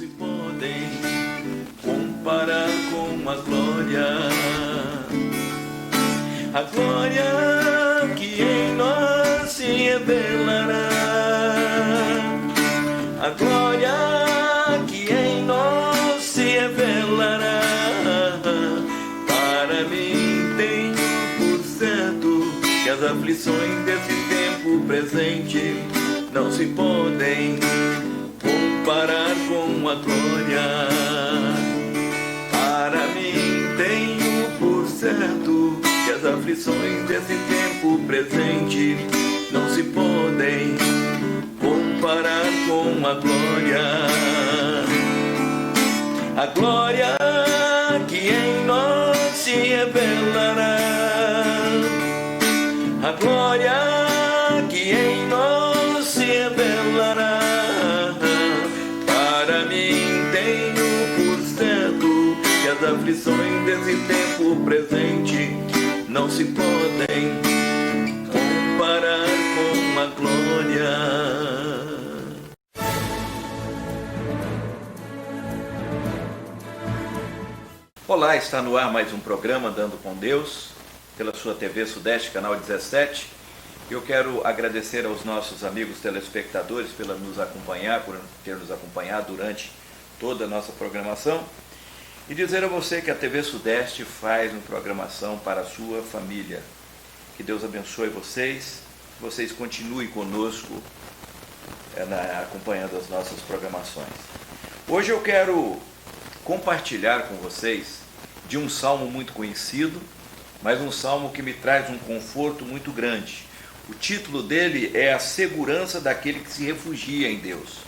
se podem comparar com a glória que em nós se revelará, a glória que em nós se revelará. Para mim tenho por certo que as aflições desse tempo presente não se podem comparar com a glória. Para mim tenho por certo que as aflições desse tempo presente não se podem comparar com a glória. A glória que em nós se revelará, a glória que em nós se revelará. Para mim tenho por certo que as aflições desse tempo presente não se podem comparar com a glória. Olá, está no ar mais um programa Andando com Deus, pela sua TV Sudeste, canal 17. Eu quero agradecer aos nossos amigos telespectadores por ter nos acompanhado durante toda a nossa programação. E dizer a você que a TV Sudeste faz uma programação para a sua família. Que Deus abençoe vocês, que vocês continuem conosco acompanhando as nossas programações. Hoje eu quero compartilhar com vocês de um salmo muito conhecido, mas um salmo que me traz um conforto muito grande. O título dele é A Segurança daquele que se refugia em Deus.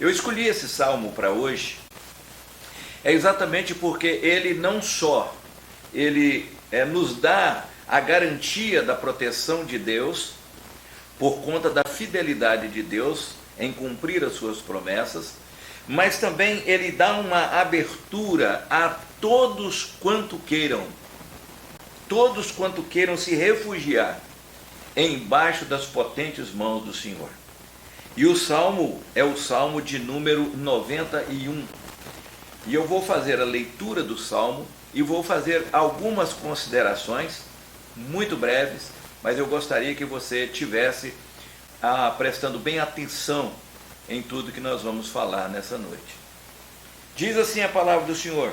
Eu escolhi esse salmo para hoje exatamente porque ele não só nos dá a garantia da proteção de Deus por conta da fidelidade de Deus em cumprir as suas promessas, mas também ele dá uma abertura a todos quanto queiram se refugiar embaixo das potentes mãos do Senhor. E o salmo é o salmo de número 91. E eu vou fazer a leitura do salmo e vou fazer algumas considerações muito breves, mas eu gostaria que você tivesse prestando bem atenção em tudo que nós vamos falar nessa noite. Diz assim a palavra do Senhor: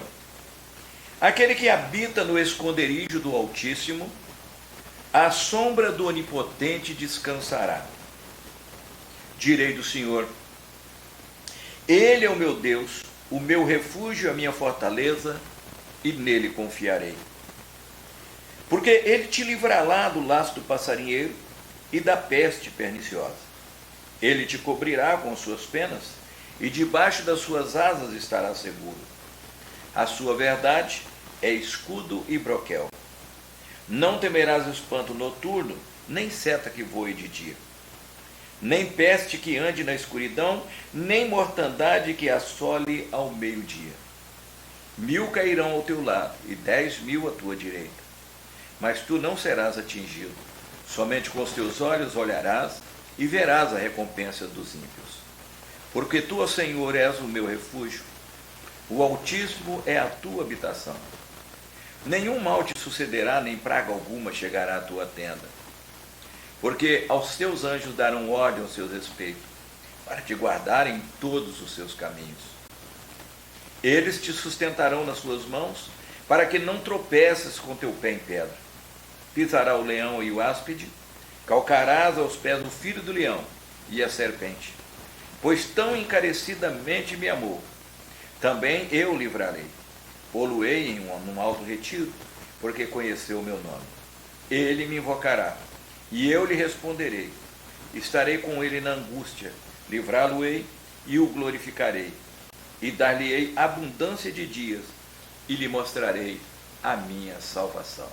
aquele que habita no esconderijo do Altíssimo, à sombra do Onipotente descansará. Direi do Senhor: Ele é o meu Deus, o meu refúgio, a minha fortaleza, e nele confiarei. Porque ele te livrará do laço do passarinheiro e da peste perniciosa. Ele te cobrirá com suas penas, e debaixo das suas asas estará seguro. A sua verdade é escudo e broquel. Não temerás espanto noturno, nem seta que voe de dia, nem peste que ande na escuridão, nem mortandade que assole ao meio-dia. 1000 cairão ao teu lado, e 10.000 à tua direita, mas tu não serás atingido. Somente com os teus olhos olharás e verás a recompensa dos ímpios. Porque tu, ó Senhor, és o meu refúgio, o Altíssimo é a tua habitação. Nenhum mal te sucederá, nem praga alguma chegará à tua tenda. Porque aos teus anjos darão ordem ao seu respeito, para te guardarem em todos os seus caminhos. Eles te sustentarão nas suas mãos, para que não tropeces com teu pé em pedra. Pisará o leão e o áspide, calcarás aos pés o filho do leão e a serpente. Pois tão encarecidamente me amou, também eu o livrarei. Pô-lo-ei num alto retiro, porque conheceu o meu nome. Ele me invocará, e eu lhe responderei. Estarei com ele na angústia, livrá-lo-ei e o glorificarei. E dar-lhe-ei abundância de dias, e lhe mostrarei a minha salvação.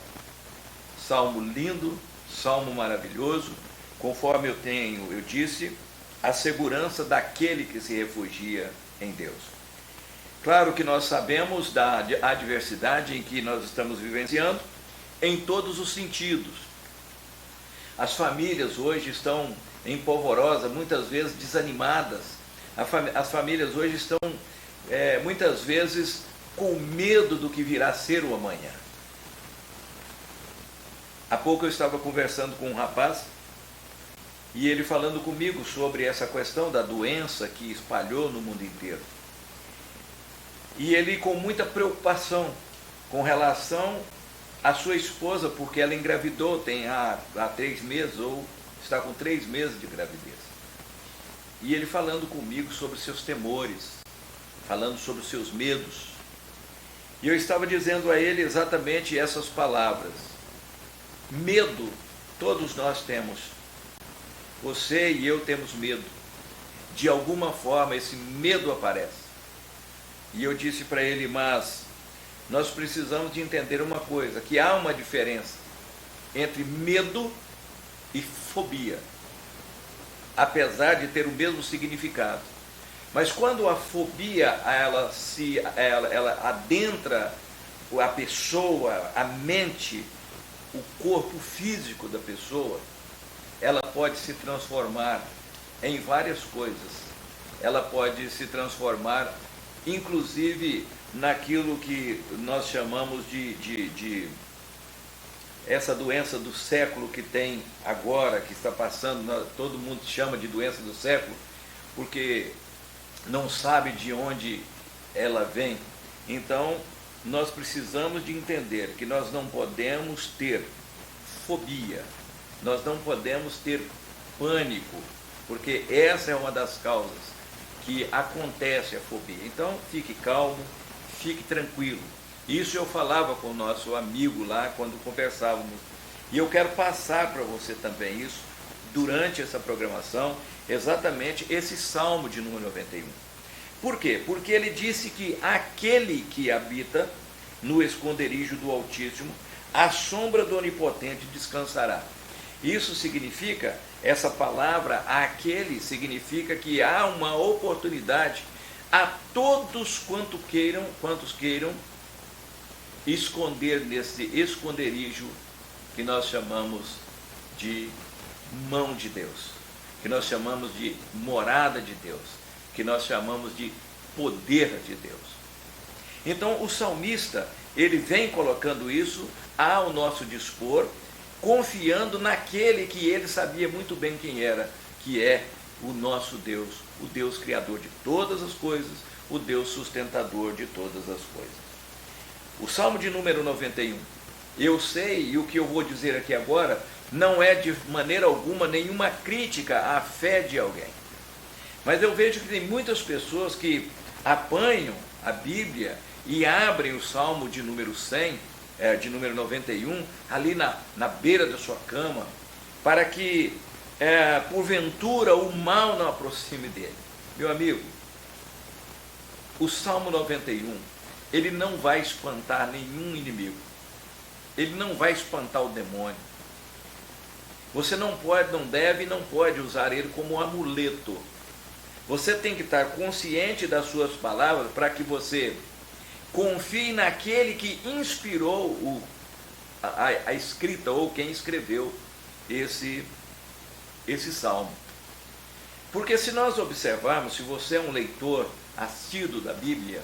Salmo lindo, salmo maravilhoso, conforme eu disse, a segurança daquele que se refugia em Deus. Claro que nós sabemos da adversidade em que nós estamos vivenciando, em todos os sentidos. As famílias hoje estão em polvorosa, muitas vezes desanimadas, As famílias hoje estão muitas vezes com medo do que virá a ser o amanhã. Há pouco eu estava conversando com um rapaz e ele falando comigo sobre essa questão da doença que espalhou no mundo inteiro. E ele com muita preocupação com relação à sua esposa, porque ela engravidou, tem há 3 meses, ou está com 3 meses de gravidez. E ele falando comigo sobre seus temores, falando sobre os seus medos. E eu estava dizendo a ele exatamente essas palavras. Medo, todos nós temos. Você e eu temos medo. De alguma forma esse medo aparece. E eu disse para ele, mas nós precisamos de entender uma coisa, que há uma diferença entre medo e fobia, apesar de ter o mesmo significado. Mas quando a fobia ela adentra a pessoa, a mente, o corpo físico da pessoa, ela pode se transformar em várias coisas. Ela pode se transformar, inclusive, naquilo que nós chamamos de essa doença do século que tem agora, que está passando, todo mundo chama de doença do século, porque não sabe de onde ela vem. Então, nós precisamos de entender que nós não podemos ter fobia, nós não podemos ter pânico, porque essa é uma das causas que acontece a fobia. Então, fique calmo, fique tranquilo. Isso eu falava com o nosso amigo lá quando conversávamos. E eu quero passar para você também isso, durante essa programação, exatamente esse Salmo de número 91. Por quê? Porque ele disse que aquele que habita no esconderijo do Altíssimo, à sombra do Onipotente descansará. Isso significa, essa palavra, aquele, significa que há uma oportunidade a todos quantos queiram esconder nesse esconderijo que nós chamamos de mão de Deus, que nós chamamos de morada de Deus, que nós chamamos de poder de Deus. Então o salmista, ele vem colocando isso ao nosso dispor, confiando naquele que ele sabia muito bem quem era, que é o nosso Deus, o Deus criador de todas as coisas, o Deus sustentador de todas as coisas. O Salmo de número 91, eu sei, e o que eu vou dizer aqui agora, não é de maneira alguma nenhuma crítica à fé de alguém. Mas eu vejo que tem muitas pessoas que apanham a Bíblia e abrem o Salmo de número 100, de número 91, ali na beira da sua cama, para que, porventura, o mal não aproxime dele. Meu amigo, o Salmo 91, ele não vai espantar nenhum inimigo. Ele não vai espantar o demônio. Você não pode, não deve e não pode usar ele como amuleto. Você tem que estar consciente das suas palavras para que você confie naquele que inspirou a escrita, ou quem escreveu esse salmo. Porque se nós observarmos, se você é um leitor assíduo da Bíblia,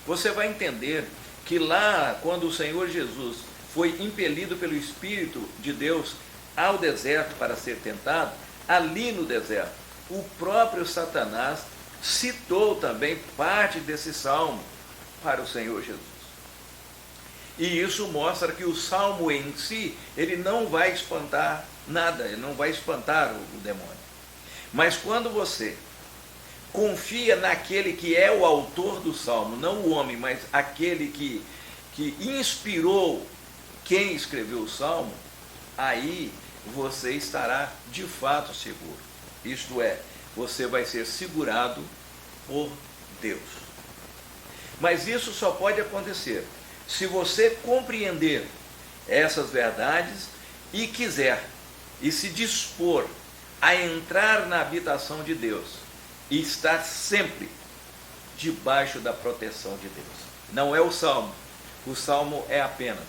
você vai entender que lá, quando o Senhor Jesus foi impelido pelo Espírito de Deus ao deserto para ser tentado, ali no deserto, o próprio Satanás citou também parte desse salmo para o Senhor Jesus. E isso mostra que o salmo em si, ele não vai espantar nada, ele não vai espantar o demônio. Mas quando você confia naquele que é o autor do salmo, não o homem, mas aquele que inspirou quem escreveu o salmo, aí você estará de fato seguro. Isto é, você vai ser segurado por Deus. Mas isso só pode acontecer se você compreender essas verdades e quiser, e se dispor a entrar na habitação de Deus e estar sempre debaixo da proteção de Deus. Não é o salmo é apenas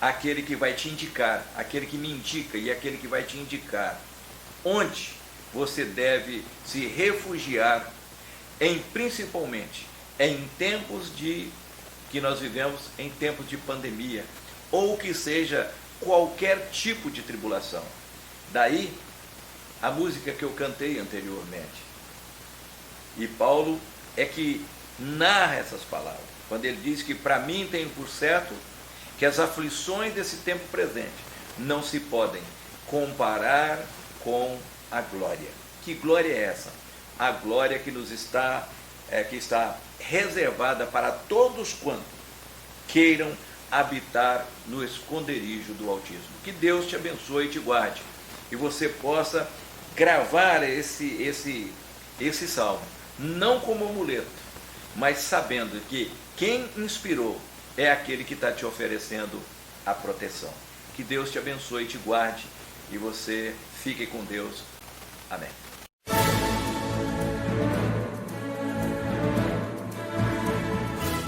aquele que vai te indicar, aquele que me indica e aquele que vai te indicar onde você deve se refugiar principalmente em tempos que nós vivemos, em tempos de pandemia, ou que seja qualquer tipo de tribulação. Daí a música que eu cantei anteriormente. E Paulo é que narra essas palavras, quando ele diz que para mim tenho por certo que as aflições desse tempo presente não se podem comparar com a glória. Que glória é essa? A glória que que está reservada para todos quantos queiram habitar no esconderijo do Altíssimo. Que Deus te abençoe e te guarde, e você possa gravar esse salmo, não como amuleto, mas sabendo que quem inspirou é aquele que está te oferecendo a proteção. Que Deus te abençoe e te guarde, e você fique com Deus. Amém.